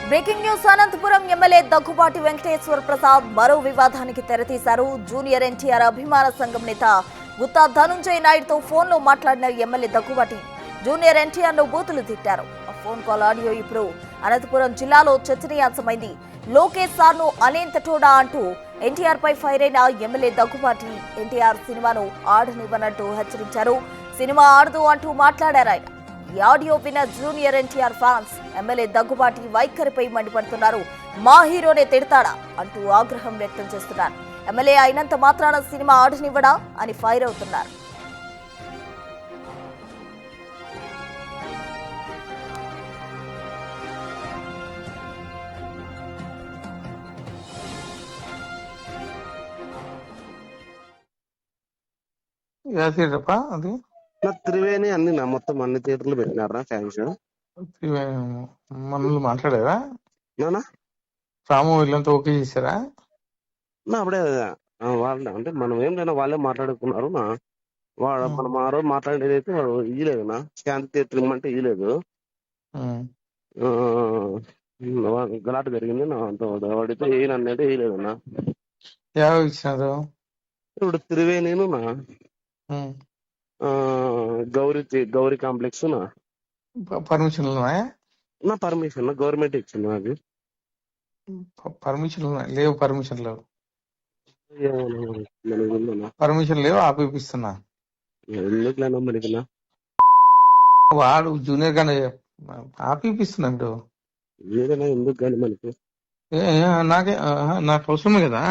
Breaking news. Anantapuram MLA Daggubati Venkateswara Prasad మరో వివాదానికి తెరతీశారు. Junior NTR అభిమాన సంఘం నేత గుత్తా ధనుంజయ నాయుడుతో ఫోన్లో మాట్లాడిన ఎమ్మెల్యే దగ్గుబాటి జూనియర్ ఎన్టీఆర్ ను బూతులు తిట్టారు. ఆ ఫోన్ కాల్ ఆడియో ఇప్పుడు అనంతపురం జిల్లాలో చర్చనీయాంశమైంది. లోకేష్ సార్ ను అనేంతటోడా అంటూ ఎన్టీఆర్ పై ఫైర్ అయిన ఎమ్మెల్యే దగ్గుబాటి ఎన్టీఆర్ సినిమాను ఆడనివ్వనంటూ హెచ్చరించారు. సినిమా ఆడదు అంటూ మాట్లాడారు ఆయన. ఈ ఆడియో విన్న junior NTR fans MLA Daggubati వైఖరిపై మండిపడుతున్నారు. మా హీరోనే తిడతాడా అంటూ ఆగ్రహం వ్యక్తం చేస్తున్నారు. ఎమ్మెల్యే అయినంత మాత్రాన సినిమా ఆడనివ్వడా అని ఫైర్ అవుతున్నారు. అది త్రివేణి అన్ని మొత్తం అన్ని థియేటర్లు పెట్టినారా ఫ్యాన్స్? మనల్ని మాట్లాడారా? నానా రాము వీళ్ళంతా ఓకే చేశారా? అప్పుడే వాళ్ళే అంటే మనం ఏం లేదా వాళ్ళే మాట్లాడుకున్నారు. మనం ఆ రోజు మాట్లాడేది అయితే వాడు ఇయ్యలేదు నా శాంతి థియేటర్ ఇమ్మంటే ఇయ్యలేదు. గలాట జరిగింది నా వాడితే ఏనన్నైతే ఇయ్యలేదు నా. ఇచ్చినారు ఇప్పుడు త్రివేణిను నా గౌరీ కాంప్లెక్స్ నా పర్మిషన్ నా పర్మిషన్ గవర్నమెంట్ ఇచ్చింది నాకు. పర్మిషన్ లేవు. పర్మిషన్ లేవు. మనకి పర్మిషన్ లేవు. ఆపిస్తున్నా ఎందుకులేనా మనకి వాడు జూనియర్ గానే ఆపిస్తున్నాడు. ఏదైనా ఎందుకు కానీ మనకి నాకే నాకు అవసరమే కదా.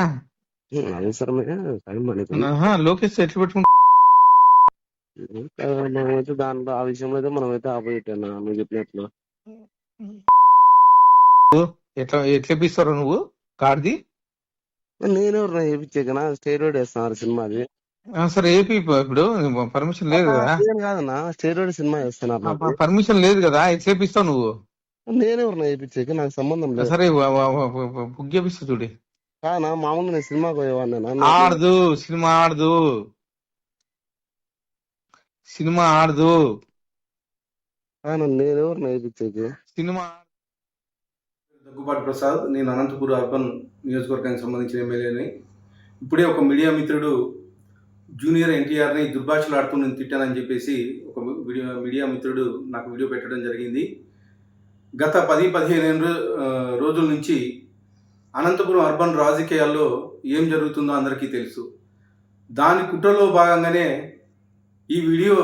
అవసరమే కానీ మనకి లోకేష్ ఎట్లా పెట్టుకుంటా మనమైతే దాంట్లో ఆ విషయంలో అయితే మనమైతే ఆపోజిట్ అన్నా నువ్వు చెప్పినట్లు. ఎట్లా ఇప్పిస్తారో నువ్వు కార్ది? నేనెవరు వేయించాకనా స్టేరోయిడ్ వేస్తున్నారు సినిమాది. సరే ఏపీ ఇప్పుడు పర్మిషన్ లేదు కదా. కాదన్నా స్టేరోయిడ్ సినిమా వేస్తున్నారు. పర్మిషన్ లేదు కదా. ఎట్లా ఇప్పిస్తావు నువ్వు? నేనెవరు వేయించాక నాకు సంబంధం లేదు. సరే బుక్ చేపిస్తా చూడి. కానా మామూలు నేను సినిమాకి పోయేవాడినా. ఆడదు సినిమా ఆడదు. సినిమా ఆడదు. నేనెవరు వేయించాక సినిమా దగ్గుబాటి ప్రసాద్. నేను అనంతపురం అర్బన్ నియోజకవర్గానికి సంబంధించిన ఎమ్మెల్యేని. ఇప్పుడే ఒక మీడియా మిత్రుడు జూనియర్ ఎన్టీఆర్ని దుర్భాషలాడుతూ నేను తిట్టానని చెప్పేసి ఒక మీడియా మిత్రుడు నాకు వీడియో పెట్టడం జరిగింది. గత 10-15 రోజుల నుంచి అనంతపురం అర్బన్ రాజకీయాల్లో ఏం జరుగుతుందో అందరికీ తెలుసు. దాని కుట్రలో భాగంగానే ఈ వీడియో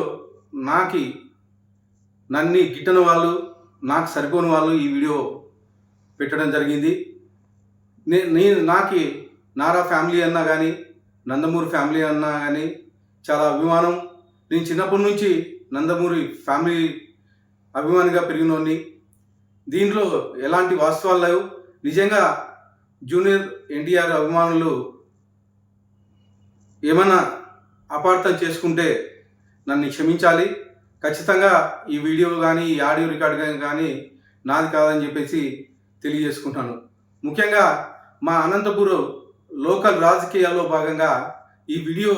నన్ను గిట్టని వాళ్ళు, నాకు సరిపోని వాళ్ళు ఈ వీడియో పెట్టడం జరిగింది. నాకు నారా ఫ్యామిలీ అన్నా కానీ, నందమూరి ఫ్యామిలీ అన్నా కానీ చాలా అభిమానం. నేను చిన్నప్పటి నుంచి నందమూరి ఫ్యామిలీ అభిమానిగా పెరిగినోడిని. దీంట్లో ఎలాంటి వాస్తవాలు లేవు. నిజంగా జూనియర్ ఎన్టీఆర్ అభిమానులు ఏమైనా అపార్థం చేసుకుంటే నన్ను క్షమించాలి. ఖచ్చితంగా ఈ వీడియో కానీ ఈ ఆడియో రికార్డ్ కానీ నాది కాదని చెప్పేసి తెలియజేసుకుంటాను. ముఖ్యంగా మా అనంతపురం లోకల్ రాజకీయాల్లో భాగంగా ఈ వీడియో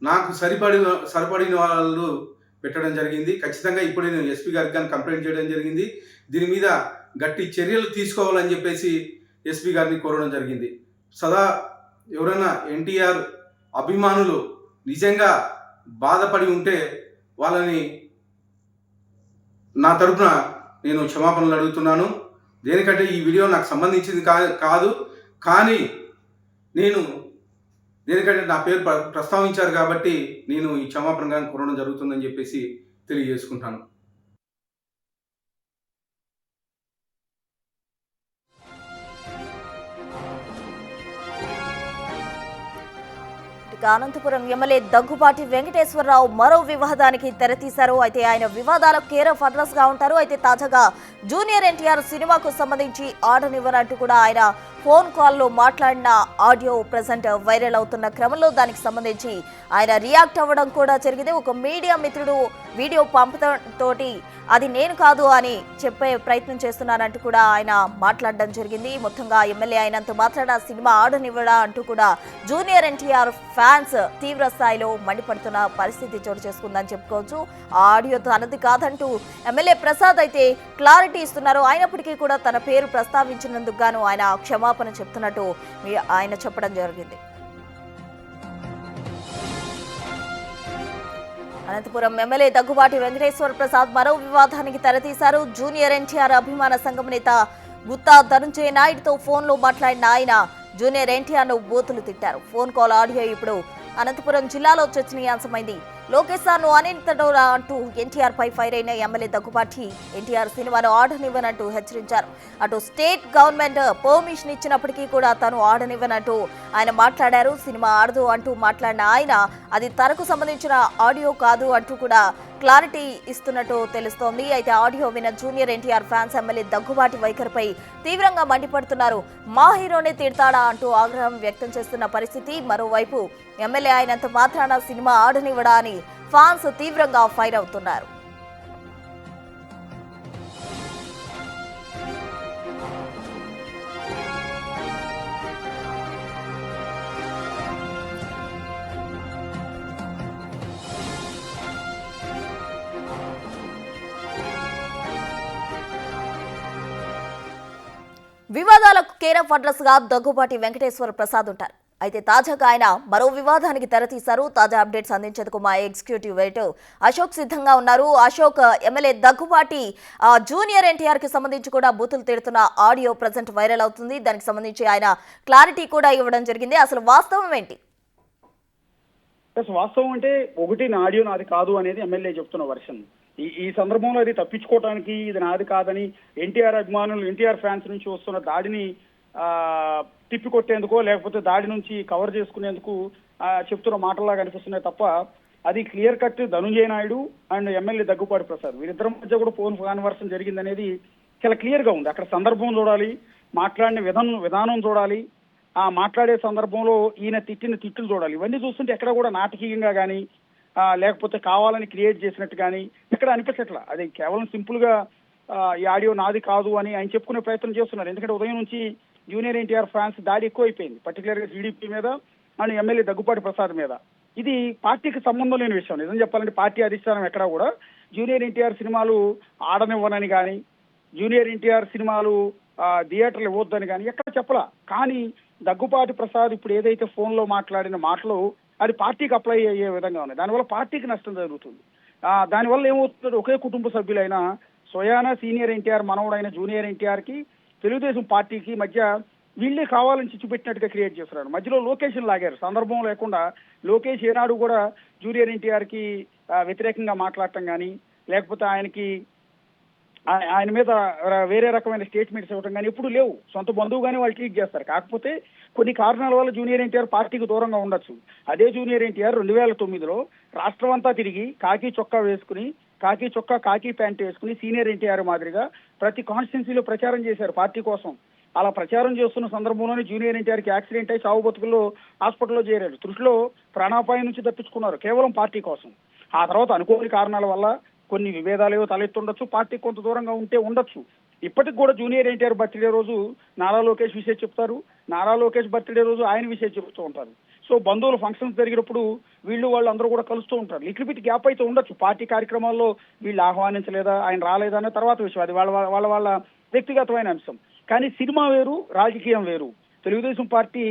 నాకు సరిపడిన వాళ్ళు పెట్టడం జరిగింది. ఖచ్చితంగా ఇప్పుడే నేను ఎస్పీ గారికి కానీ కంప్లైంట్ చేయడం జరిగింది. దీని మీద గట్టి చర్యలు తీసుకోవాలని చెప్పేసి ఎస్పీ గారిని కోరడం జరిగింది. సదా ఎవరైనా ఎన్టీఆర్ అభిమానులు నిజంగా బాధపడి ఉంటే వాళ్ళని నా తరపున నేను క్షమాపణలు అడుగుతున్నాను. దేనికంటే ఈ వీడియో నాకు సంబంధించింది కాదు. కానీ నేను దేనికంటే నా పేరు ప్రస్తావించారు కాబట్టి నేను ఈ క్షమాపణగా కోరడం జరుగుతుందని చెప్పేసి తెలియజేసుకుంటాను. అనంతపురం ఎమ్మెల్యే దగ్గుబాటి వెంకటేశ్వరరావు మరో వివాదానికి తెరతీశారు. అయితే ఆయన వివాదాలకు కేర్ ఆఫ్ అడ్రస్ గా ఉంటారు. అయితే తాజాగా జూనియర్ ఎన్టీఆర్ సినిమాకు సంబంధించి ఆడనివ్వరంటూ కూడా ఆయన ఫోన్ కాల్లో మాట్లాడిన ఆడియో ప్రజెంట్ వైరల్ అవుతున్న క్రమంలో దానికి సంబంధించి ఆయన రియాక్ట్ అవ్వడం కూడా జరిగింది. ఒక మీడియా మిత్రుడు వీడియో పంపడంతో అది నేను కాదు అని చెప్పే ప్రయత్నం చేస్తున్నానంటూ కూడా ఆయన మాట్లాడడం జరిగింది. మొత్తంగా ఎమ్మెల్యే అయినంత మాత్రాన సినిమా ఆడనివ్వడా అంటూ కూడా జూనియర్ ఎన్టీఆర్ ఫ్యాన్స్ తీవ్ర స్థాయిలో మండిపడుతున్న పరిస్థితి చోటు చేసుకుందని చెప్పుకోవచ్చు. ఆ ఆడియో తనది కాదంటూ ఎమ్మెల్యే ప్రసాద్ అయితే క్లారిటీ ఇస్తున్నారు. అయినప్పటికీ కూడా తన పేరు ప్రస్తావించినందుకు గాను ఆయన క్షమాపణ చెప్తున్నట్టు ఆయన చెప్పడం జరిగింది. అనంతపురం ఎమ్మెల్యే దగ్గుబాటి వెంకటేశ్వర ప్రసాద్ మరో వివాదానికి తెరతీశారు. జూనియర్ ఎన్టీఆర్ అభిమాన సంఘం నేత గుత్తా ధనుంజయ నాయుడుతో ఫోన్లో మాట్లాడిన ఆయన జూనియర్ ఎన్టీఆర్ను బూతులు తిట్టారు. ఫోన్ కాల్ ఆడియో ఇప్పుడు అనంతపురం జిల్లాలో చర్చనీయాంశమైంది. లోకేష్ సార్ను అనింతడోరా అంటూ ఎన్టీఆర్ పై ఫైర్ అయిన ఎమ్మెల్యే దగ్గుబాటి ఎన్టీఆర్ సినిమాను ఆడనివ్వనంటూ హెచ్చరించారు. అటు స్టేట్ గవర్నమెంట్ పర్మిషన్ ఇచ్చినప్పటికీ కూడా తను ఆడనివ్వనంటూ ఆయన మాట్లాడారు. సినిమా ఆడదు అంటూ మాట్లాడిన ఆయన అది తనకు సంబంధించిన ఆడియో కాదు అంటూ కూడా క్లారిటీ ఇస్తున్నట్టు తెలుస్తోంది. అయితే ఆడియో విన్న junior NTR fans MLA Daggubati వైఖరిపై తీవ్రంగా మండిపడుతున్నారు. మా హీరోనే తిడతాడా అంటూ ఆగ్రహం వ్యక్తం చేస్తున్న పరిస్థితి. మరోవైపు ఎమ్మెల్యే అయినంత మాత్రాన సినిమా ఆడనివ్వడా అని ఫ్యాన్స్ తీవ్రంగా ఫైర్ అవుతున్నారు. వివాదాలకు కేర్ ఆఫ్ అడ్రస్ గా దగ్గుబాటి వెంకటేశ్వర ప్రసాద్ ఉంటారు. అయితే తాజాగా ఆయన మరో వివాదానికి తెరతీశారు. తాజా అప్డేట్స్ అందించేందుకు మా ఎగ్జిక్యూటివ్ ఎడిటర్ అశోక్ సిద్ధంగా ఉన్నారు. అశోక్, ఎమ్మెల్యే దగ్గుబాటి జూనియర్ ఎన్టీఆర్ కి సంబంధించి కూడా బూతులు తిడుతున్న ఆడియో ప్రజెంట్ వైరల్ అవుతుంది. దానికి సంబంధించి ఆయన క్లారిటీ కూడా ఇవ్వడం జరిగింది. అసలు వాస్తవం ఏంటి? వాస్తవం అంటే ఒకటి నా ఆడియో నాది కాదు అనేది ఎమ్మెల్యే చెప్తున్న వర్షన్. ఈ సందర్భంలో అది తప్పించుకోవడానికి ఇది నాది కాదని ఎన్టీఆర్ అభిమానులు, ఎన్టీఆర్ ఫ్యాన్స్ నుంచి వస్తున్న దాడిని తిప్పికొట్టేందుకో లేకపోతే దాడి నుంచి కవర్ చేసుకునేందుకు చెప్తున్న మాటల్లాగా అనిపిస్తున్నాయి తప్ప అది clear cut Dhanunjaya Naidu and MLA Daggubati Prasad వీరిద్దరి మధ్య కూడా ఫోన్ కాన్వర్షన్ జరిగిందనేది చాలా క్లియర్ గా ఉంది. అక్కడ సందర్భం చూడాలి, మాట్లాడిన విధానం చూడాలి, ఆ మాట్లాడే సందర్భంలో ఈయన తిట్టిన తిట్టులు చూడాలి. ఇవన్నీ చూస్తుంటే ఎక్కడ కూడా నాటకీయంగా కానీ లేకపోతే కావాలని క్రియేట్ చేసినట్టు కానీ ఎక్కడ అనిపించట్లా. అది కేవలం సింపుల్ గా ఈ ఆడియో నాది కాదు అని ఆయన చెప్పుకునే ప్రయత్నం చేస్తున్నారు. ఎందుకంటే ఉదయం నుంచి జూనియర్ ఎన్టీఆర్ ఫ్యాన్స్ దాడి ఎక్కువైపోయింది, పర్టికులర్ గా టీడీపీ మీద అండ్ ఎమ్మెల్యే దగ్గుబాటి ప్రసాద్ మీద. ఇది పార్టీకి సంబంధం లేని విషయం. నిజం చెప్పాలంటే పార్టీ అధిష్టానం ఎక్కడా కూడా జూనియర్ ఎన్టీఆర్ సినిమాలు ఆడనివ్వనని కానీ జూనియర్ ఎన్టీఆర్ సినిమాలు థియేటర్లు ఇవ్వద్దని కానీ ఎక్కడ చెప్పలా. కానీ దగ్గుబాటి ప్రసాద్ ఇప్పుడు ఏదైతే ఫోన్ లో మాట్లాడిన మాటలు అది పార్టీకి అప్లై అయ్యే విధంగా ఉన్నాయి. దానివల్ల పార్టీకి నష్టం జరుగుతుంది. దానివల్ల ఏమవుతుంది, ఒకే కుటుంబ సభ్యులైన స్వయానా సీనియర్ ఎన్టీఆర్ మనవడైన జూనియర్ ఎన్టీఆర్ కి తెలుగుదేశం పార్టీకి మధ్య వీళ్ళే కావాలని చిచ్చుపెట్టినట్టుగా క్రియేట్ చేస్తున్నారు. మధ్యలో లోకేష్ లాగారు. సందర్భం లేకుండా లోకేష్ ఏనాడు కూడా జూనియర్ ఎన్టీఆర్ కి వ్యతిరేకంగా మాట్లాడటం కానీ లేకపోతే ఆయన మీద వేరే రకమైన స్టేట్మెంట్స్ ఇవ్వడం కానీ ఎప్పుడు లేవు. సొంత బంధువుగానే వాళ్ళు ట్రీట్ చేస్తారు. కాకపోతే కొన్ని కారణాల వల్ల జూనియర్ ఎన్టీఆర్ పార్టీకి దూరంగా ఉండొచ్చు. అదే జూనియర్ ఎన్టీఆర్ 2009లో రాష్ట్రం అంతా తిరిగి కాకి చొక్కా వేసుకుని కాకి ప్యాంట్ వేసుకుని సీనియర్ ఎన్టీఆర్ మాదిరిగా ప్రతి కాన్స్టిట్యున్సీలో ప్రచారం చేశారు పార్టీ కోసం. అలా ప్రచారం చేస్తున్న సందర్భంలోనే జూనియర్ ఎన్టీఆర్కి యాక్సిడెంట్ అయి సాగు బతుకుల్లో హాస్పిటల్లో చేరారు. తృటిలో ప్రాణాపాయం నుంచి తప్పించుకున్నారు కేవలం పార్టీ కోసం. ఆ తర్వాత అనుకోని కారణాల వల్ల కొన్ని విభేదాలు తలెత్తుండొచ్చు, పార్టీకి కొంత దూరంగా ఉంటే ఉండొచ్చు. ఇప్పటికి కూడా జూనియర్ ఎన్టీఆర్ బర్త్డే రోజు నారా లోకేష్ విషయం చెప్తారు, నారా లోకేష్ బర్త్డే రోజు ఆయన విషయం చెప్తూ ఉంటారు. సో బంధువులు ఫంక్షన్స్ జరిగినప్పుడు వాళ్ళు అందరూ కూడా కలుస్తూ ఉంటారు. లిటిల్ బిట్ గ్యాప్ అయితే ఉండొచ్చు. పార్టీ కార్యక్రమాల్లో వీళ్ళు ఆహ్వానించలేదా, ఆయన రాలేదా అనే తర్వాత విషయం, అది వాళ్ళ వ్యక్తిగతమైన అంశం. కానీ సినిమా వేరు, రాజకీయం వేరు. తెలుగుదేశం పార్టీ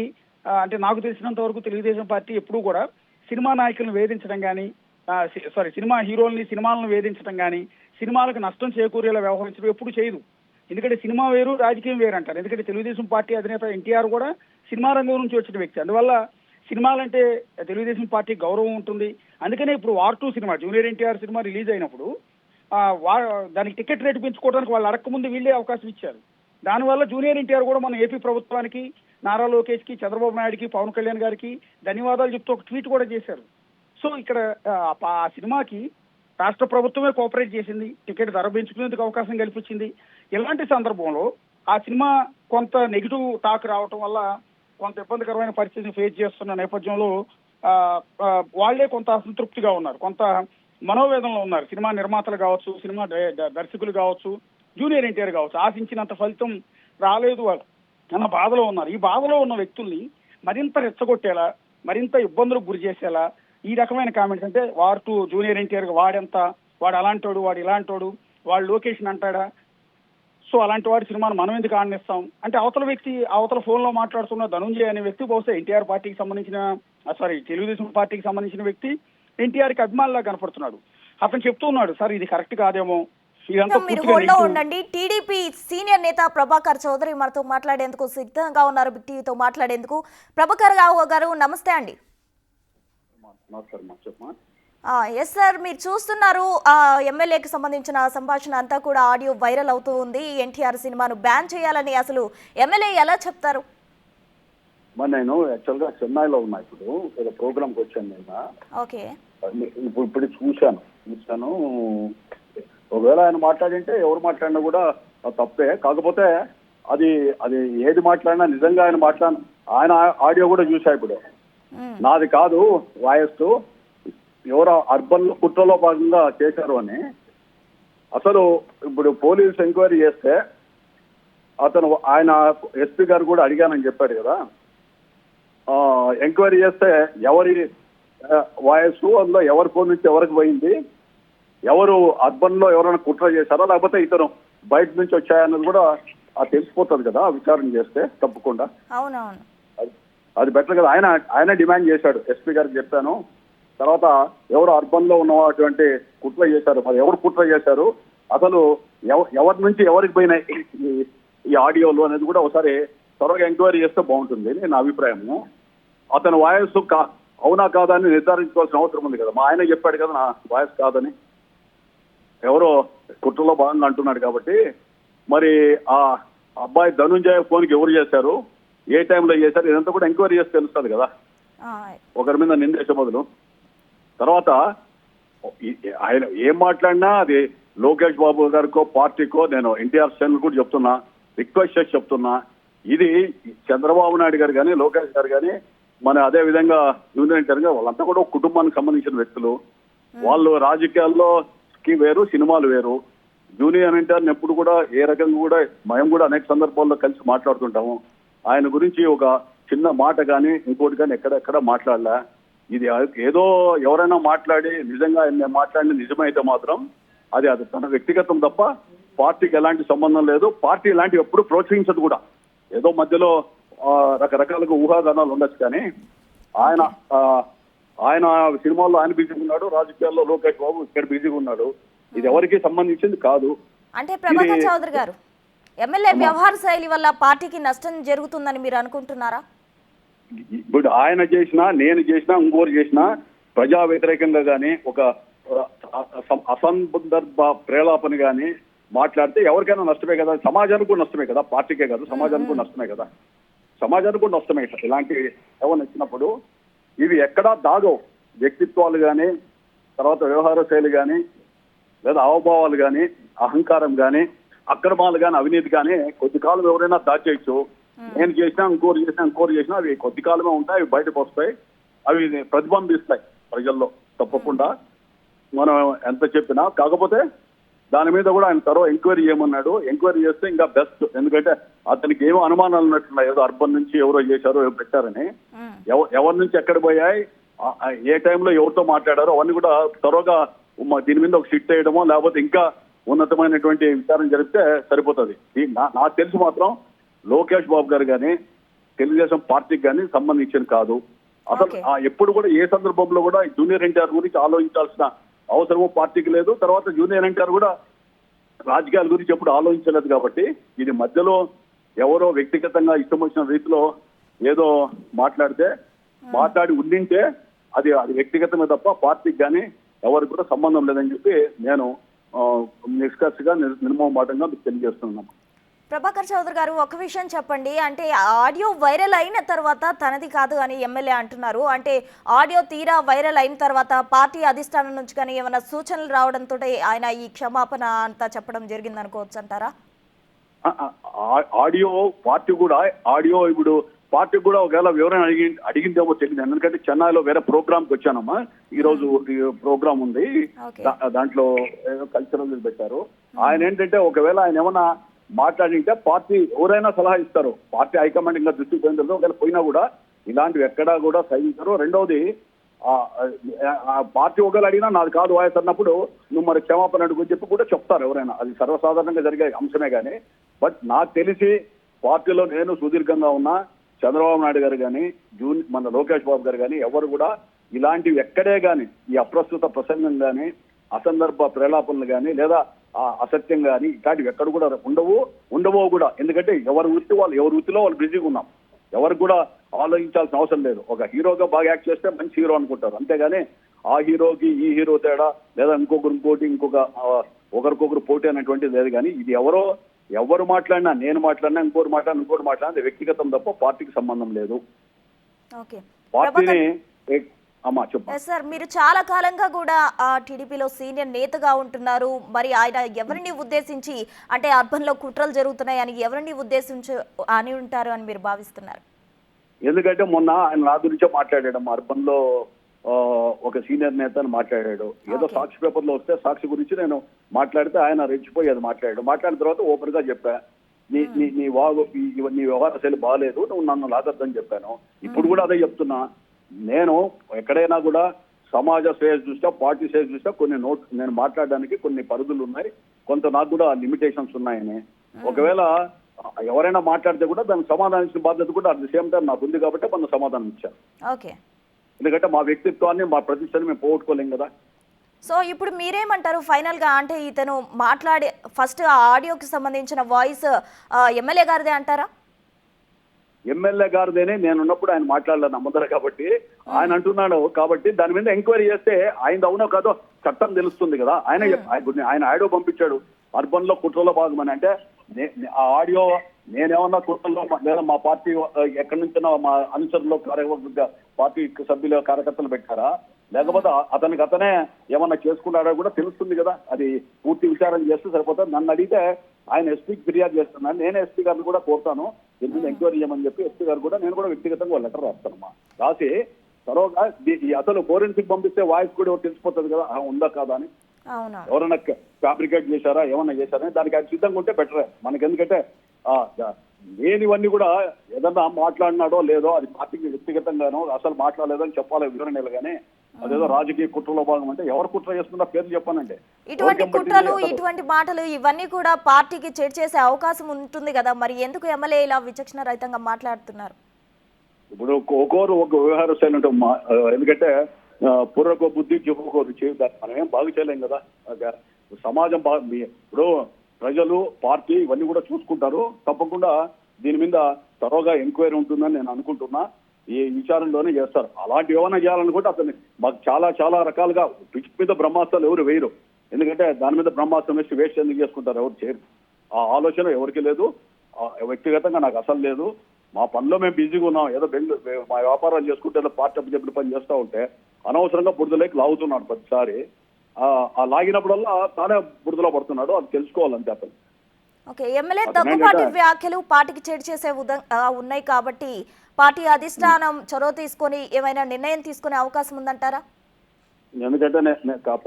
అంటే నాకు తెలిసినంత వరకు తెలుగుదేశం పార్టీ ఎప్పుడూ కూడా సినిమా నాయకులను వేధించడం కానీ సినిమా హీరోల్ని సినిమాలను వేధించడం కానీ సినిమాలకు నష్టం చేకూరేలా వ్యవహరించడం ఎప్పుడు చేయదు. ఎందుకంటే సినిమా వేరు, రాజకీయం వేరు అంటారు. ఎందుకంటే తెలుగుదేశం పార్టీ అధినేత ఎన్టీఆర్ కూడా సినిమా రంగం నుంచి వచ్చిన వ్యక్తి. అందువల్ల సినిమాలంటే తెలుగుదేశం పార్టీ గౌరవం ఉంటుంది. అందుకనే ఇప్పుడు war 2 cinema junior NTR cinema release అయినప్పుడు దానికి టికెట్ రేటు పెంచుకోవడానికి వాళ్ళు అడగకముందు వీళ్ళే అవకాశం ఇచ్చారు. దానివల్ల జూనియర్ ఎన్టీఆర్ కూడా మన ఏపీ ప్రభుత్వానికి, నారా లోకేష్ కి, చంద్రబాబు నాయుడుకి, పవన్ కళ్యాణ్ గారికి ధన్యవాదాలు చెప్తూ ఒక ట్వీట్ కూడా చేశారు. సో ఇక్కడ ఆ సినిమాకి రాష్ట్ర ప్రభుత్వమే కోఆపరేట్ చేసింది, టికెట్ ధర పెంచుకునేందుకు అవకాశం కల్పించింది. ఇలాంటి సందర్భంలో ఆ సినిమా కొంత నెగిటివ్ టాక్ రావటం వల్ల కొంత ఇబ్బందికరమైన పరిస్థితిని ఫేస్ చేస్తున్న నేపథ్యంలో వాళ్లే కొంత అసంతృప్తిగా ఉన్నారు, కొంత మనోవేదనలో ఉన్నారు. సినిమా నిర్మాతలు కావచ్చు, సినిమా దర్శకులు కావచ్చు, జూనియర్ ఎన్టీఆర్ కావచ్చు, ఆశించినంత ఫలితం రాలేదు వాళ్ళు అన్న బాధలో ఉన్నారు. ఈ బాధలో ఉన్న వ్యక్తుల్ని మరింత రెచ్చగొట్టేలా, మరింత ఇబ్బందులకు గురి చేసేలా ఈ రకమైన కామెంట్స్, అంటే వార్ టు జూనియర్ ఎన్టీఆర్ వాడెంత, వాడు అలాంటోడు, వాడు ఇలాంటోడు, వాడు లొకేషన్ అంటాడా, సో అలాంటి వాడి సినిమాను మనం ఎందుకు ఆడిస్తాం అంటే అవతల వ్యక్తి, అవతల ఫోన్ లో మాట్లాడుతున్న ధనుంజయ్ అనే వ్యక్తి బహుశా ఎన్టీఆర్ పార్టీకి సంబంధించిన తెలుగుదేశం పార్టీకి సంబంధించిన వ్యక్తి ఎన్టీఆర్ కి అభిమానిలా కనపడుతున్నాడు. అతను చెప్తూ ఉన్నాడు, సార్ ఇది కరెక్ట్ కాదేమో, ఇదంతా మీరు హోల్డ్ లో ఉండండి. టీడీపీ సీనియర్ నేత ప్రభాకర్ చౌదరి మనతో మాట్లాడేందుకు సిద్ధంగా ఉన్నారు, బిగ్ టీవీతో మాట్లాడేందుకు. ప్రభాకర్ గారు నమస్తే అండి. ఎస్ సార్, మీరు చూస్తున్నారు ఎమ్మెల్యేకి సంబంధించిన సంభాషణ అంతా కూడా ఆడియో వైరల్ అవుతూ ఉంది. ఎన్టీఆర్ సినిమాను బ్యాన్ చేయాలని అసలు ఎమ్మెల్యే ఎలా చెప్తారు? మరి నేను యాక్చువల్గా చెన్నైలో ఉన్నా, ఇప్పుడు ప్రోగ్రామ్కి వచ్చాను నేను. ఓకే, ఇప్పుడు చూశాను. ఒకవేళ ఆయన మాట్లాడింటే ఎవరు మాట్లాడినా కూడా తప్పే. కాకపోతే అది అది ఏది మాట్లాడినా నిజంగా ఆయన ఆడియో కూడా చూసా. ఇప్పుడు నాది కాదు వాయిస్, ఎవరో అర్బన్ కుట్రలో భాగంగా చేశారు అని. అసలు ఇప్పుడు పోలీసు ఎంక్వైరీ చేస్తే ఆయన ఎస్పీ గారు కూడా అడిగానని చెప్పాడు కదా. ఎంక్వైరీ చేస్తే ఎవరి వాయిస్, అందులో ఎవరి ఫోన్ నుంచి ఎవరికి పోయింది, ఎవరు అర్బన్ లో ఎవరైనా కుట్ర చేశారా లేకపోతే ఇతను బయట నుంచి వచ్చాయన్నది కూడా తెలిసిపోతుంది కదా విచారణ చేస్తే తప్పకుండా. అవునవును, అది బెటర్ కదా. ఆయన డిమాండ్ చేశాడు, ఎస్పీ గారికి చెప్పాను. తర్వాత ఎవరు అర్బన్ లో ఉన్నటువంటి కుట్ర చేశారు, మరి ఎవరు కుట్ర చేశారు, అసలు ఎవరి నుంచి ఎవరికి పోయినాయి ఈ ఆడియోలు అనేది కూడా ఒకసారి త్వరగా ఎంక్వైరీ చేస్తే బాగుంటుంది నా అభిప్రాయము. అతని వాయిస్ అవునా కాదా అని నిర్ధారించుకోవాల్సిన అవసరం ఉంది కదా. మా ఆయన చెప్పాడు కదా నా వాయిస్ కాదని, ఎవరో కుట్రలో భాగంగా అంటున్నాడు కాబట్టి మరి ఆ అబ్బాయి ధనుంజయ ఫోన్కి ఎవరు చేశారు, ఏ టైంలో చేశారు, ఇదంతా కూడా ఎంక్వైరీ చేస్తే తెలుస్తుంది కదా ఒకరి మీద నిందేసే బదులు. తర్వాత ఆయన ఏం మాట్లాడినా అది లోకేష్ బాబు గారికో పార్టీకో, నేను ఎన్టీఆర్ శ్రేణులు కూడా చెప్తున్నా, రిక్వెస్ట్ చేసి చెప్తున్నా, ఇది చంద్రబాబు నాయుడు గారు కానీ లోకేష్ గారు కానీ మన అదే విధంగా జూనియర్ ఎన్టీఆర్ గారు వాళ్ళంతా కూడా ఒక కుటుంబానికి సంబంధించిన వ్యక్తులు. వాళ్ళు రాజకీయాల్లో వేరు, సినిమాలు వేరు. జూనియర్ ఎన్టీఆర్ని ఎప్పుడు కూడా ఏ రకంగా కూడా మేము కూడా అనేక సందర్భాల్లో కలిసి మాట్లాడుతుంటాము. ఆయన గురించి ఒక చిన్న మాట కానీ ఇంకోటి కానీ ఎక్కడెక్కడ మాట్లాడలే. ఇది ఏదో ఎవరైనా మాట్లాడి నిజంగా ఆయన మాట్లాడిన నిజమైతే మాత్రం అది తన వ్యక్తిగతం తప్ప పార్టీకి ఎలాంటి సంబంధం లేదు. పార్టీ ఇలాంటివి ఎప్పుడు ప్రోత్సహించదు కూడా. ఏదో మధ్యలో రకరకాలుగా ఊహాగానాలు ఉండొచ్చు కానీ ఆయన సినిమాల్లో ఆయన బిజీగా ఉన్నాడు, రాజకీయాల్లో లోకేష్ బాబు ఇక్కడ బిజీగా ఉన్నాడు. ఇది ఎవరికి సంబంధించింది కాదు. అంటే ప్రభాకర్ చౌదరి గారు, ఎమ్మెల్యే వ్యవహార శైలి వల్ల పార్టీకి నష్టం జరుగుతుందని మీరు అనుకుంటున్నారా? ఇప్పుడు ఆయన చేసినా, నేను చేసినా, ఇంకోరు చేసినా ప్రజా వ్యతిరేకంగా కానీ ఒక అసందర్భ ప్రేలాపన కానీ మాట్లాడితే ఎవరికైనా నష్టమే కదా, సమాజానికి కూడా నష్టమే కదా, పార్టీకే కాదు సమాజానికి కూడా నష్టమే కదా, సమాజానికి కూడా నష్టమే కదా. ఇలాంటి ఎవరు వచ్చినప్పుడు ఇవి ఎక్కడా దాగవు. వ్యక్తిత్వాలు కానీ, తర్వాత వ్యవహార శైలి కానీ, లేదా హావభావాలు కానీ, అహంకారం కానీ, అక్రమాలు కానీ, అవినీతి కానీ కొద్ది కాలం ఎవరైనా దాచేయచ్చు. నేను చేసినా, ఇంకోరు చేసినా అవి కొద్ది కాలమే ఉంటాయి, అవి బయటకు వస్తాయి, అవి ప్రతిబింబిస్తాయి ప్రజల్లో తప్పకుండా. మనం ఎంత చెప్పినా కాకపోతే దాని మీద కూడా ఆయన త్వరగా ఎంక్వైరీ చేయమన్నాడు. ఎంక్వైరీ చేస్తే ఇంకా బెస్ట్. ఎందుకంటే అతనికి ఏమో అనుమానాలు ఉన్నట్టున్నాయి, ఏదో అర్బన్ నుంచి ఎవరో చేశారో ఎవరు పెట్టారని. ఎవరి నుంచి ఎక్కడ పోయాయి, ఏ టైంలో ఎవరితో మాట్లాడారో అవన్నీ కూడా త్వరగా దీని మీద ఒక సిట్ వేయడమో లేకపోతే ఇంకా ఉన్నతమైనటువంటి విచారణ జరిపితే సరిపోతుంది. నాకు తెలిసి మాత్రం లోకేష్ బాబు గారు కానీ తెలుగుదేశం పార్టీకి కానీ సంబంధించిన కాదు. అసలు ఎప్పుడు కూడా ఏ సందర్భంలో కూడా జూనియర్ ఎన్టీఆర్ గురించి ఆలోచించాల్సిన అవసరము పార్టీకి లేదు. తర్వాత జూనియర్ ఎన్టీఆర్ కూడా రాజకీయాల గురించి ఎప్పుడు ఆలోచించలేదు. కాబట్టి ఇది మధ్యలో ఎవరో వ్యక్తిగతంగా ఇష్టం వచ్చిన రీతిలో ఏదో మాట్లాడి ఉండింటే అది వ్యక్తిగతమే తప్ప పార్టీకి కానీ ఎవరికి కూడా సంబంధం లేదని చెప్పి నేను నిష్కర్షగా నిర్మోహమాటంగా మీకు తెలియజేస్తున్నాను. ప్రభాకర్ చౌదరి గారు, ఒక విషయం చెప్పండి. అంటే ఆడియో వైరల్ అయిన తర్వాత తనది కాదు అని ఎమ్మెల్యే అంటున్నారు. అంటే ఆడియో తీరా వైరల్ అయిన తర్వాత పార్టీ అధిష్టానం నుంచి కానీ ఏమైనా సూచనలు రావడంతో ఆయన ఈ క్షమాపణ అంతా చెప్పడం జరిగింది అనుకోవచ్చు అంటారా? ఆడియో పార్టీ కూడా ఆడియో ఇప్పుడు పార్టీ కూడా ఒకవేళ వివరణ అడిగిందేమో తెలియదు. ఎందుకంటే చెన్నైలో వేరే ప్రోగ్రామ్కి వచ్చానమ్మా. ఈ రోజు ప్రోగ్రామ్ ఉంది, దాంట్లో ఏదో కల్చరల్ పెట్టారు. ఆయన ఏంటంటే ఒకవేళ ఆయన ఏమన్నా మాట్లాడింటే పార్టీ ఎవరైనా సలహా ఇస్తారు. పార్టీ హైకమాండ్ ఇంకా దృష్టికి పోయిన తర్వాత ఒకవేళ పోయినా కూడా ఇలాంటివి ఎక్కడా కూడా సహించరు. రెండవది పార్టీ ఒకవేళ అడిగినా నాది కాదు వాయిస్ అన్నప్పుడు నువ్వు మరి క్షమాపణ అడుగు చెప్పి కూడా చెప్తారు ఎవరైనా. అది సర్వసాధారణంగా జరిగే అంశమే కానీ. బట్ నాకు తెలిసి పార్టీలో నేను సుదీర్ఘంగా ఉన్నా, చంద్రబాబు నాయుడు గారు కానీ మన లోకేష్ బాబు గారు కానీ ఎవరు కూడా ఇలాంటివి ఎక్కడే కానీ ఈ అప్రస్తుత ప్రసంగం కానీ అసందర్భ ప్రేలాపనలు కానీ లేదా అసత్యం కానీ ఇలాంటివి ఎక్కడ కూడా ఉండవో కూడా. ఎందుకంటే ఎవరి వృత్తిలో వాళ్ళు బిజీగా ఉన్నాం. ఎవరికి కూడా ఆలోచించాల్సిన అవసరం లేదు. ఒక హీరోగా బాగా యాక్ట్ చేస్తే మంచి హీరో అనుకుంటారు, అంతేగాని ఆ హీరోకి ఈ హీరో తేడా లేదా ఒకరికొకరు పోటీ అనేటువంటిది లేదు. కానీ ఇది ఎవరు మాట్లాడినా, నేను మాట్లాడినా, ఇంకోటి మాట్లాడినా వ్యక్తిగతం తప్ప పార్టీకి సంబంధం లేదు. పార్టీని అమ్మా చెప్పండి సార్. మీరు చాలా కాలంగా కూడా టీడీపీలో సీనియర్ నేతగా ఉంటున్నారు. మరి ఆయన ఎవరిని ఉద్దేశించి అంటే అర్బన్ లో కుట్రలు జరుగుతున్నాయి అని ఎవరిని ఉద్దేశించి అని ఉంటారు అని మీరు భావిస్తున్నారు? ఎందుకంటే మొన్న ఆయన నా గురించే మాట్లాడాడు. అర్బన్ లో ఒక సీనియర్ నేత అని మాట్లాడాడు. ఏదో సాక్షి పేపర్ లో వస్తే సాక్షి గురించి నేను మాట్లాడితే ఆయన రెచ్చిపోయి అది మాట్లాడిన తర్వాత ఓపెన్ గా చెప్పా, నీ వ్యవహార శైలి బాగాలేదు, నువ్వు నన్ను లాగొద్దని చెప్పాను. ఇప్పుడు కూడా అదే చెప్తున్నా. నేను ఎక్కడైనా కూడా సమాజ శ్రేయస్ దృష్ట్యా, పార్టీ శ్రేయస్ దృష్ట్యా నేను మాట్లాడడానికి కొన్ని పరిధులు ఉన్నాయి, కొంత నాకు కూడా లిమిటేషన్స్ ఉన్నాయని. ఒకవేళ ఎవరైనా మాట్లాడితే కూడా దానికి సమాధానం ఇచ్చిన బాధ్యత కూడా అట్ ది సేమ్ టైం నాకు ఉంది కాబట్టి మనం సమాధానం ఇచ్చాను. ఎందుకంటే మా వ్యక్తిత్వాన్ని, మా ప్రతిష్టని మేము పోగొట్టుకోలేం కదా. సో ఇప్పుడు మీరేమంటారు ఫైనల్ గా? అంటే ఇతను మాట్లాడే ఫస్ట్ ఆడియోకి సంబంధించిన వాయిస్ ఎమ్మెల్యే గారిదే అంటారా? ఎమ్మెల్యే గారిదేనే నేను ఉన్నప్పుడు ఆయన మాట్లాడలేదు నమ్మదర కాబట్టి ఆయన అంటున్నాడు. కాబట్టి దాని మీద ఎంక్వైరీ చేస్తే ఆయన అవునో కాదో చట్టం తెలుస్తుంది కదా. ఆయన ఆడియో పంపించాడు అర్బన్ లో కుట్రలో భాగమని. అంటే ఆ ఆడియో నేనేమన్నా కుట్రలో లేదా మా పార్టీ ఎక్కడి నుంచో మా అనుచరులు పార్టీ సభ్యులు కార్యకర్తలు పెట్టారా, లేకపోతే అతనే ఏమన్నా చేసుకున్నాడో కూడా తెలుస్తుంది కదా. అది పూర్తి విచారణ చేస్తే సరిపోతుంది. నన్ను అడిగితే ఆయన ఎస్పీకి ఫిర్యాదు చేస్తున్నాను. నేనే ఎస్పీ గారిని కూడా కోరుతాను దీని మీద ఎంక్వైరీ చేయమని చెప్పి. ఎస్పీ గారు కూడా నేను కూడా వ్యక్తిగతంగా లెటర్ రాస్తానమ్మా. రాసి తర్వాత అసలు ఫోరెన్సిక్ పంపిస్తే వాయిస్ కూడా తెలిసిపోతుంది కదా ఉందా కాదా అని. ఎవరైనా ఫ్యాబ్రికేట్ చేశారా, ఏమన్నా చేశారా, దానికి ఆయన సిద్ధంగా ఉంటే బెటరే మనకి. ఎందుకంటే లేనివన్నీ కూడా ఏదన్నా మాట్లాడినాడో లేదో అది పార్టీకి వ్యక్తిగతంగానో అసలు మాట్లాడలేదని చెప్పాలి వివరణలు. కానీ అదేదో రాజకీయ కుట్రలో భాగం అంటే ఎవరు కుట్ర చేస్తుందో పేర్లు చెప్పానండి. ఇటువంటి కుట్రలు, ఇటువంటి మాటలు ఇవన్నీ కూడా పార్టీకి చెడు చేసే అవకాశం ఉంటుంది కదా. మరి ఎందుకు ఎమ్మెల్యే ఇలా విచక్షణ రహితంగా మాట్లాడుతున్నారు? ఇప్పుడు ఒక్కొక్కరు ఒక వ్యవహార శైలి ఉంటుంది. ఎందుకంటే పూర్వకో బుద్ధి చెప్పుకో రుచి, మనం ఏం బాగు చేయలేం కదా. సమాజం ఇప్పుడు ప్రజలు, పార్టీ ఇవన్నీ కూడా చూసుకుంటారు. తప్పకుండా దీని మీద త్వరగా ఎంక్వైరీ ఉంటుందని నేను అనుకుంటున్నా. ఈ విచారణలోనే చేస్తారు. అలాంటి ఏమైనా చేయాలనుకుంటే అతన్ని మాకు చాలా రకాలుగా పిచ్చి మీద బ్రహ్మాస్త్రాలు ఎవరు వేయరు. ఎందుకంటే దాని మీద బ్రహ్మాస్త్రం వేస్ట్ ఎందుకు చేసుకుంటారు, ఎవరు చేయరు. ఆ ఆలోచన ఎవరికి లేదు. వ్యక్తిగతంగా నాకు అసలు లేదు. మా పనిలో మేము బిజీగా ఉన్నాం. ఏదో మా వ్యాపారాలు చేసుకుంటే ఏదో పార్టీ అప్పచెప్పుడు పని చేస్తూ ఉంటే అనవసరంగా బురదలోకి లాగుతున్నాడు ప్రతిసారి. ఆ లాగినప్పుడల్లా తానే బురదలో పడుతున్నాడు. అది తెలుసుకోవాలంతే అతను. ఎమ్మెల్యే దగ్గుబాటి వ్యాఖ్యలు పార్టీకి చెడు చేసే ఉన్నాయి కాబట్టి పార్టీ అధిష్టానం చొరవ తీసుకొని ఏమైనా నిర్ణయం తీసుకునే అవకాశం ఉందంటారా? ఎందుకంటే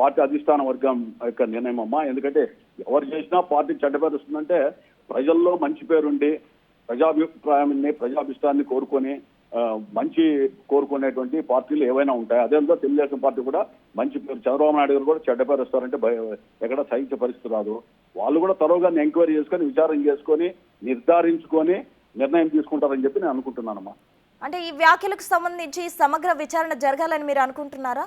పార్టీ అధిష్టాన వర్గం యొక్క నిర్ణయం అమ్మా. ఎందుకంటే ఎవరు చేసినా పార్టీ చెడ్డ పేరు వస్తుందంటే ప్రజల్లో మంచి పేరుండి ప్రజాభిప్రాయాన్ని, ప్రజాభిష్టాన్ని కోరుకొని మంచి కోరుకునేటువంటి పార్టీలు ఏవైనా ఉంటాయి. అదేంతో తెలుగుదేశం పార్టీ కూడా మంచి పేరు, చంద్రబాబు నాయుడు గారు కూడా చెడ్డ పేరు వస్తారంటే ఎక్కడ సహించే పరిస్థితి రాదు. వాళ్ళు కూడా త్వరగా ఎంక్వైరీ చేసుకొని విచారణ చేసుకొని నిర్ధారించుకొని నిర్ణయం తీసుకుంటారని చెప్పి నేను అనుకుంటున్నానమ్మా. అంటే ఈ వ్యాఖ్యలకు సంబంధించి సమగ్ర విచారణ జరగాలని మీరు అనుకుంటున్నారా?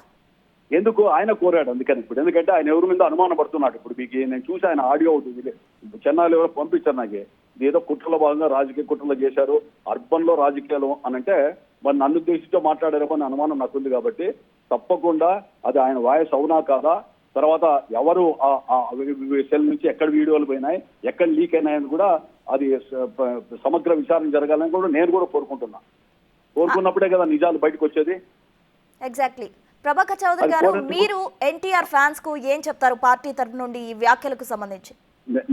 ఎందుకు ఆయన కోరాడు అందుకని. ఇప్పుడు ఎందుకంటే ఆయన ఎవరి మీద అనుమానం పడుతున్నాడు. ఇప్పుడు మీకు నేను చూసి ఆయన ఆడియో అవుతుంది చెన్నైలో ఎవరో పంపించారు నాకు. ఏదో కుట్రలో భాగంగా రాజకీయ కుట్రలు చేశారు అర్బన్ లో రాజకీయాలు అని అంటే మరి నన్ను ఉద్దేశించో మాట్లాడారేమో అని అనుమానం నాకుంది. కాబట్టి తప్పకుండా అది ఆయన వాయిస్ అవునా కాదా, తర్వాత ఎవరు సెల్ నుంచి ఎక్కడ వీడియోలు పోయినాయి, ఎక్కడ లీక్ అయినాయని కూడా అది సమగ్ర విచారణ జరగాలని కూడా నేను కూడా కోరుకుంటున్నా. కోరుకున్నప్పుడే కదా నిజాలు బయటకు వచ్చేది. ఎగ్జాక్ట్లీ. ప్రభాకర్ చౌదరి గారు, మీరు ఎన్టీఆర్ ఫ్యాన్స్ కు ఏం చెప్తారు పార్టీ తరఫు నుండి ఈ వ్యాఖ్యలకు సంబంధించి?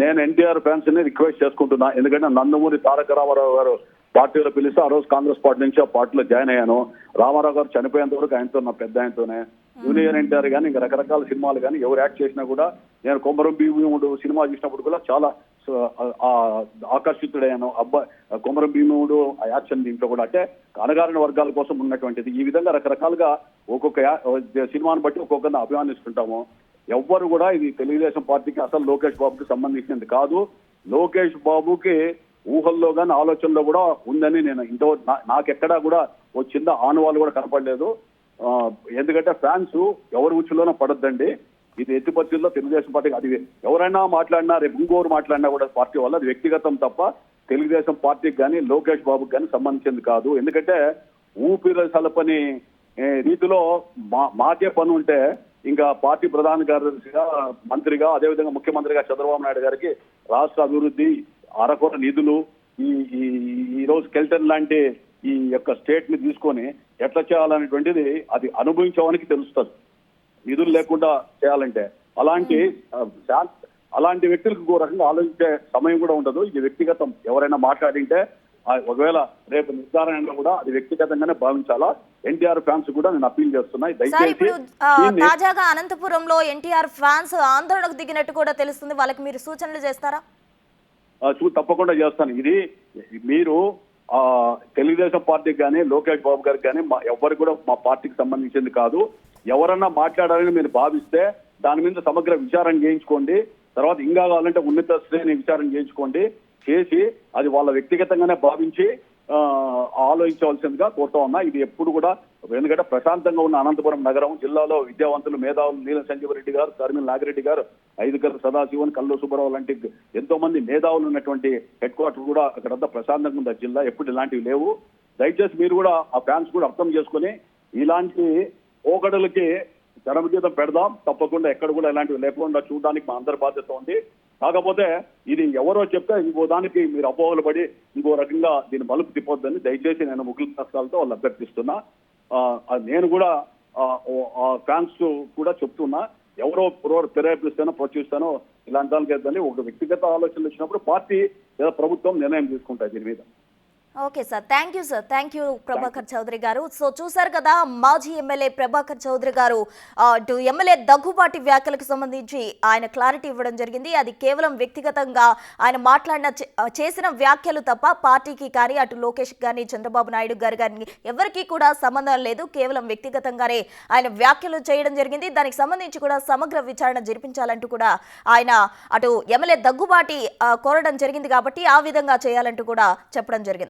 నేను ఎన్టీఆర్ ఫ్యాన్స్ ని రిక్వెస్ట్ చేసుకుంటున్నా. ఎందుకంటే నందమూరి తారక రామారావు గారు పార్టీలో పిలిస్తే ఆ రోజు కాంగ్రెస్ పార్టీ నుంచి ఆ పార్టీలో జాయిన్ అయ్యాను. రామారావు గారు చనిపోయేంత వరకు ఆయనతో నా పెద్ద ఆయనతోనే. జూనియర్ ఎన్టీఆర్ కానీ ఇంకా రకరకాల సినిమాలు కానీ ఎవరు యాక్ట్ చేసినా కూడా నేను కొమరం భీముడు సినిమా చూసినప్పుడు కూడా చాలా ఆకర్షితుడయ్యాను. కొమరం భీముడు ఆ యాక్షన్ దీంట్లో కూడా అంటే అణగారిన వర్గాల కోసం ఉన్నటువంటిది. ఈ విధంగా రకరకాలుగా ఒక్కొక్క సినిమాను బట్టి ఒక్కొక్కరిని అభిమానిస్తుంటాము. ఎవ్వరు కూడా ఇది తెలుగుదేశం పార్టీకి అసలు లోకేష్ బాబుకి సంబంధించినది కాదు. లోకేష్ బాబుకి ఊహల్లో కానీ ఆలోచనలో కూడా ఉందని నేను నాకెక్కడా కూడా ఓ చిన్న ఆనవాళ్ళు కూడా కనపడలేదు. ఎందుకంటే ఫ్యాన్స్ ఎవరి ఉచ్చులోనో పడొద్దండి. ఇది ఎట్టి పరిస్థితుల్లో తెలుగుదేశం పార్టీకి అది ఎవరైనా మాట్లాడినా రేపు ఇంకోరు మాట్లాడినా కూడా పార్టీ వల్ల అది వ్యక్తిగతం తప్ప తెలుగుదేశం పార్టీకి కానీ లోకేష్ బాబుకి కానీ సంబంధించింది కాదు. ఎందుకంటే ఊపిరి సలపని రీతిలో మాకే పని ఉంటే ఇంకా పార్టీ ప్రధాన కార్యదర్శిగా మంత్రిగా అదేవిధంగా ముఖ్యమంత్రిగా చంద్రబాబు నాయుడు గారికి రాష్ట్ర అభివృద్ధి అరకొర నిధులు ఈ రోజు కెల్టన్ లాంటి ఈ యొక్క స్టేట్ ని తీసుకొని ఎట్లా చేయాలనేటువంటిది అది అనుభవించడానికి తెలుస్తుంది. నిధులు లేకుండా చేయాలంటే అలాంటి వ్యక్తులకు ఇంకో రకంగా ఆలోచించే సమయం కూడా ఉండదు. ఇది వ్యక్తిగతం. ఎవరైనా మాట్లాడింటే ఒకవేళ రేపు నిర్ధారణలో కూడా అది వ్యక్తిగతంగానే భావించాలా. ఎన్టీఆర్ ఫ్యాన్స్ కూడా నేను అప్పీల్ చేస్తున్నాయి. దయచేసి తాజాగా అనంతపురంలో ఎన్టీఆర్ ఫ్యాన్స్ ఆందోళనకు దిగినట్టు కూడా తెలుస్తుంది. వాళ్ళకి మీరు సూచనలు చేస్తారా? తప్పకుండా చేస్తాను. ఇది మీరు తెలుగుదేశం పార్టీకి కానీ లోకేష్ బాబు గారికి కానీ ఎవరికి కూడా మా పార్టీకి సంబంధించింది కాదు. ఎవరన్నా మాట్లాడాలని మీరు భావిస్తే దాని మీద సమగ్ర విచారణ చేయించుకోండి. తర్వాత ఇంకా కావాలంటే ఉన్నత శ్రేణి విచారణ చేయించుకోండి. చేసి అది వాళ్ళ వ్యక్తిగతంగానే భావించి ఆలోచించవలసిందిగా కోరుతా ఉన్నా. ఇది ఎప్పుడు కూడా ఎందుకంటే ప్రశాంతంగా ఉన్న అనంతపురం నగరం జిల్లాలో విద్యావంతులు మేధావులు నీలం సంజీవరెడ్డి గారు, కర్మిల నాగిరెడ్డి గారు, ఐదుకర్ల సదాశివన్, కల్లు సుబ్బారావు లాంటి ఎంతో మంది మేధావులు ఉన్నటువంటి హెడ్ క్వార్టర్ కూడా అక్కడంతా ప్రశాంతంగా ఉంది. జిల్లా ఎప్పుడు ఇలాంటివి లేవు. దయచేసి మీరు కూడా ఆ ఫ్యాన్స్ కూడా అర్థం చేసుకుని ఇలాంటి పోకడలకి చరమగీతం పెడదాం. తప్పకుండా ఎక్కడ కూడా ఇలాంటివి లేకుండా చూడడానికి మా అందరి బాధ్యత ఉంది. కాకపోతే ఇది ఎవరో చెప్తే ఇంకో దానికి మీరు అపోహలు పడి ఇంకో రకంగా దీన్ని మలుపు తిప్పొద్దని దయచేసి నేను ముఖ్య కష్టాలతో వాళ్ళు అభ్యర్థిస్తున్నా. నేను కూడా ఫ్యాన్స్ కూడా చెప్తున్నా. ఎవరో ప్రేరేపిస్తానో ప్రోత్సహిస్తానో ఇలాంటి దానికి వేద్దని ఒక వ్యక్తిగత ఆలోచనలు వచ్చినప్పుడు పార్టీ లేదా ప్రభుత్వం నిర్ణయం తీసుకుంటాయి దీని మీద. Okay sir, thank you sir, thank you Prabhakar Chowdary గారు. సో చూసారు కదా, మాజీ ఎమ్మెల్యే ప్రభాకర్ చౌదరి గారు అటు ఎమ్మెల్యే దగ్గుబాటి వ్యాఖ్యలకు సంబంధించి ఆయన క్లారిటీ ఇవ్వడం జరిగింది. అది కేవలం వ్యక్తిగతంగా ఆయన చేసిన వ్యాఖ్యలు తప్ప పార్టీకి కానీ అటు లోకేష్ కానీ చంద్రబాబు నాయుడు గారు కానీ ఎవరికీ కూడా సంబంధం లేదు. కేవలం వ్యక్తిగతంగానే ఆయన వ్యాఖ్యలు చేయడం జరిగింది. దానికి సంబంధించి కూడా సమగ్ర విచారణ జరిపించాలంటూ కూడా ఆయన అటు ఎమ్మెల్యే దగ్గుబాటి కోరడం జరిగింది. కాబట్టి ఆ విధంగా చేయాలంటూ కూడా చెప్పడం జరిగింది.